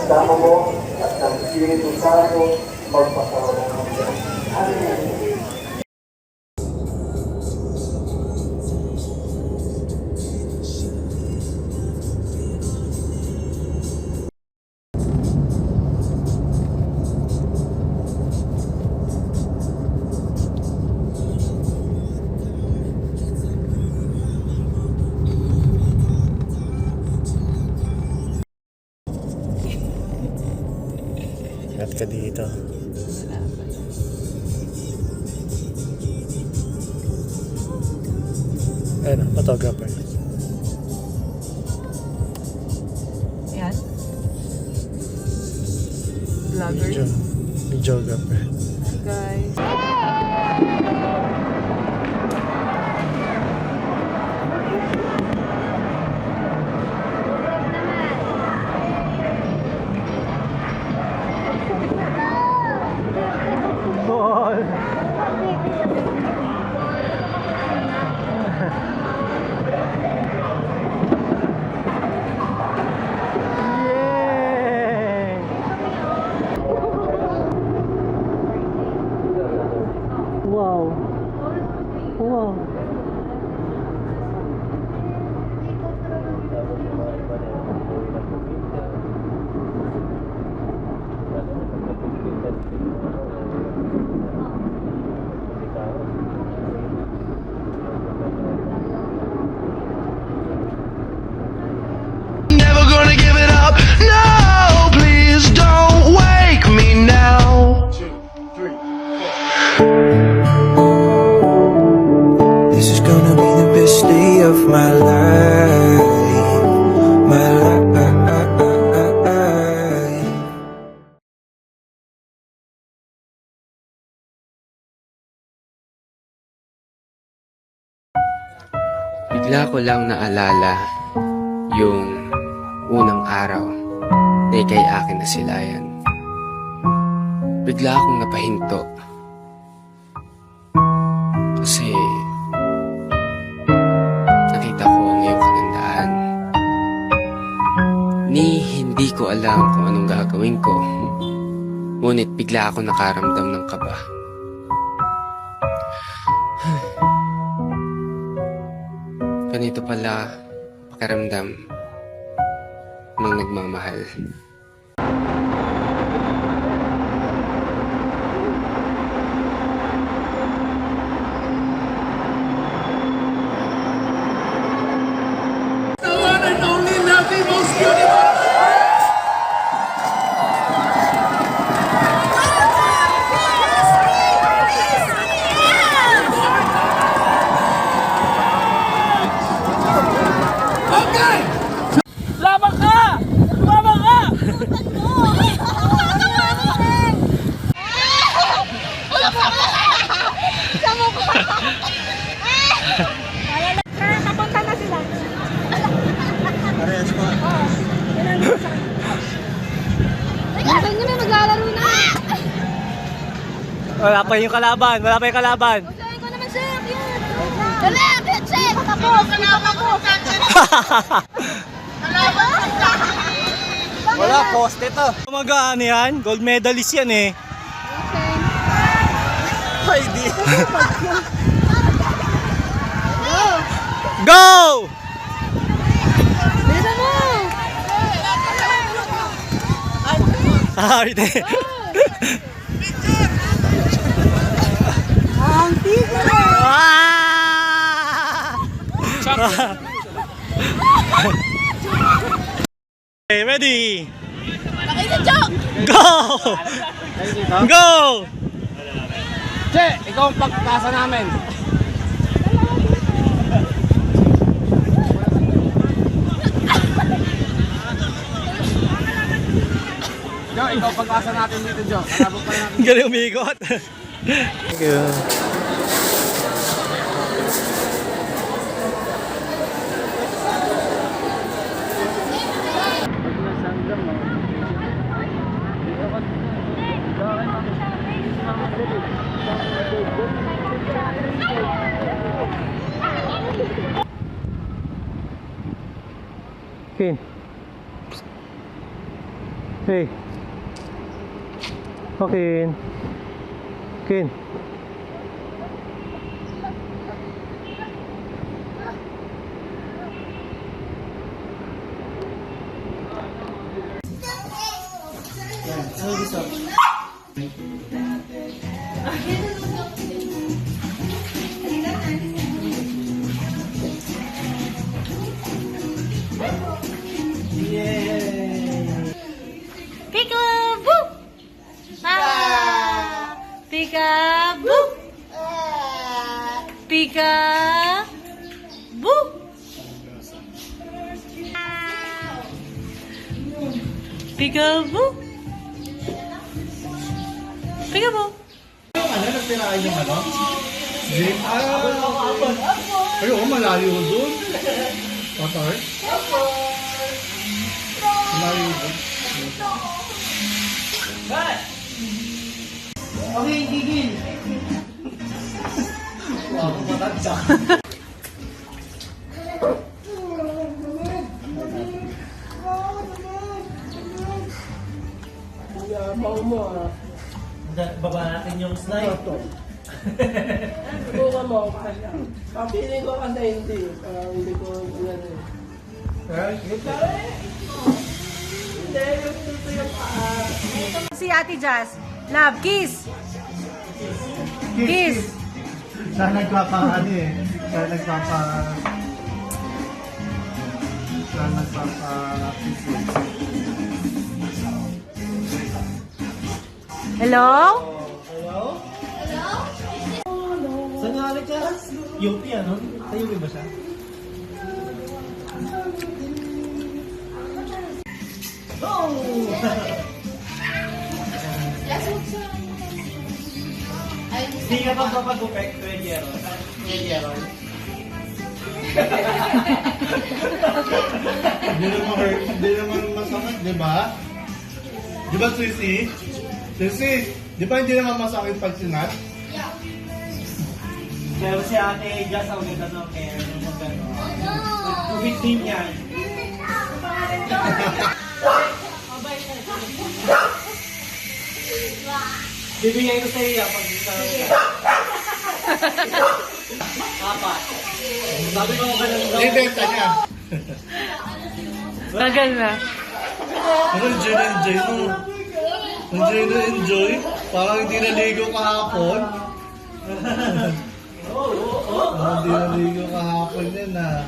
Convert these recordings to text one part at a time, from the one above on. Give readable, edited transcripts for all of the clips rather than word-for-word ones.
Sama mo at ng Espiritu Santo magpasawala ng Diyos. Amen. Ingat ka dito. Ayun, photographer. Ayan. Vlogger. Videographer. Hi guys. Wow. Wow. Never gonna give it up. No, please don't wake me now. 2, 3, 4. This is gonna be the best day of my life. My life. Bigla ko lang naalala yung unang araw na ika'y akin na silayan. Bigla akong napahinto. Kasi nakita ko ang iyong kagandahan. Hindi ko alam kung anong gagawin ko. Ngunit bigla ako nakaramdam ng kaba. Ganito pala pakiramdam ng nagmamahal. Papunta na sila. Parehas pa. Nasaan nyo na maglalaro na? Wala pa yung kalaban. Wala pa yung kalaban. Usahin ko naman sir. Dali, agad sir. Tapos. Wala, poste to. Mag-ano yan? Gold medalist yan eh. Ay, di. Go! Bisa mo. Ah, hindi. Ang tigre. Okay, ready? Nakita joke. Go! Go! Che, ikaw ang pagkasa namin. Jo, ikaw ang pagkasa natin dito, Jo. Kalabog pa natin. Galing umigot. Thank you. Ken. Hey. Okay. Ken. Peekaboo! Ah! Peekaboo! Peekaboo! Peekaboo! Peekaboo! Ano, nagtirahan yung ano? Jeep? Ayun, malayo doon. Patar? Malayo doon. Okay, gigil. Wow, matanda. Baba natin yung slide. Subukan mo ako kaya. Papiling ko kasi hindi. Hindi ko yan eh. Hindi, yung dito yung paa. Si Ate Jazz. Love, kiss! Kiss! Siya nagpapa, ano eh. Siya nagpapa... Hello? Saan nga ka? UP ano? Sa UP ba siya? Hindi ka pa papagupek, 20 year old. 20 year old. Hindi naman masakit, di ba? Di ba, Sissy? Sissy, di ba hindi naman masakit pag sinat? Pero si Ate Jazz ang ganda ng hair. Kubit din yan. Bibigay ko sa iya pag isa Papa. Sabi ko ka lang daw. Ibenta niya. Tagal na. Ano, enjoy na enjoy mo. Enjoy na enjoy. Parang hindi naligo kahapon. Hindi naligo kahapon yan ah.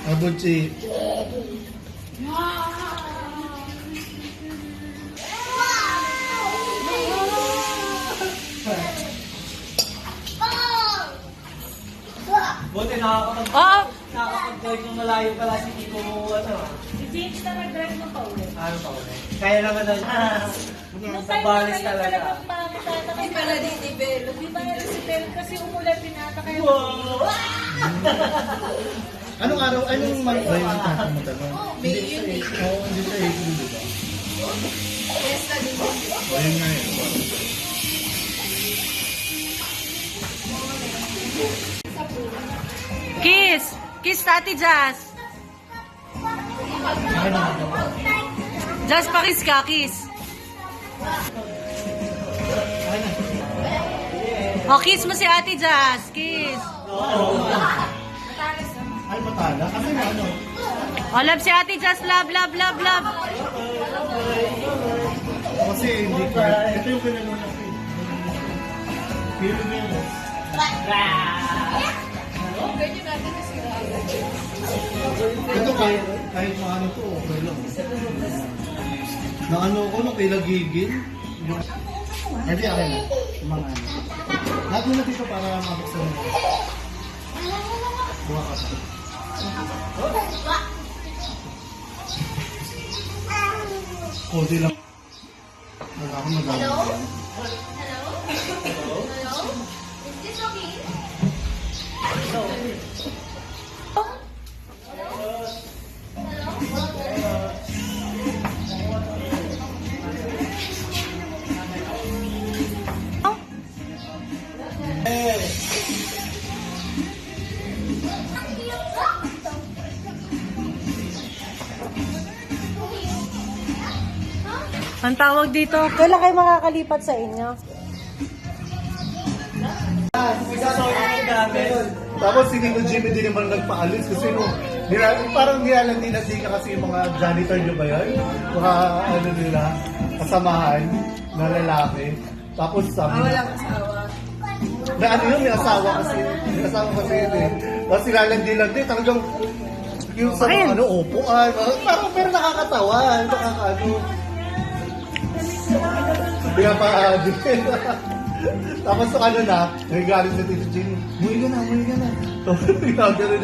Abuchi. Buti nakakapag- Oh! nakakapag-drive ng malayo pala si Kiko ano. Si James na nag-drive mo pa ulit. Ano pa ulit? Kaya naman na nabalis talaga. Hindi pala di-develop. Di ba na-develop kasi umulan pinata kayo. Wow! Anong araw, anong month ba yung pumunta mo? May yun eh. Oo, hindi sa April, di ba? Yes, O, yun nga yun. Kiss! Kiss Ate Jazz! Jazz, pakiss ka, kiss. Oh, kiss mo si Ate Jazz. Kiss. Ay, matala. Kasi ano? Oh, love si Ate Jazz. Love, love, love, love. Kasi hindi ko. Ito yung pinanuna ko. Pero meron. Ito kahit maano to, okay lang. Na ano ko, nung kilagigil. Hindi, akin na. Mga ano. Lahat mo na dito para mabuksan mo. Buha ka pa. Konti lang. Wala akong magawa. Ang tawag dito, kailan kayo makakalipat sa inyo? Tapos si Tito Jimmy din naman nagpaalis kasi parang nilalandi na din kasi yung mga janitor nyo ba yan? Mga ano nila, kasamahan na lalaki. Tapos sabi Walang asawa. na ano yun, may asawa kasi yun eh. Tapos nilalandi talagang yung sa mga ano, upuan, parang pero nakakatawa, nakakaano. Pinapaadin. Tapos ano na, nagagalit sa Tito Jimmy, muwi ka na. Tapos pinagano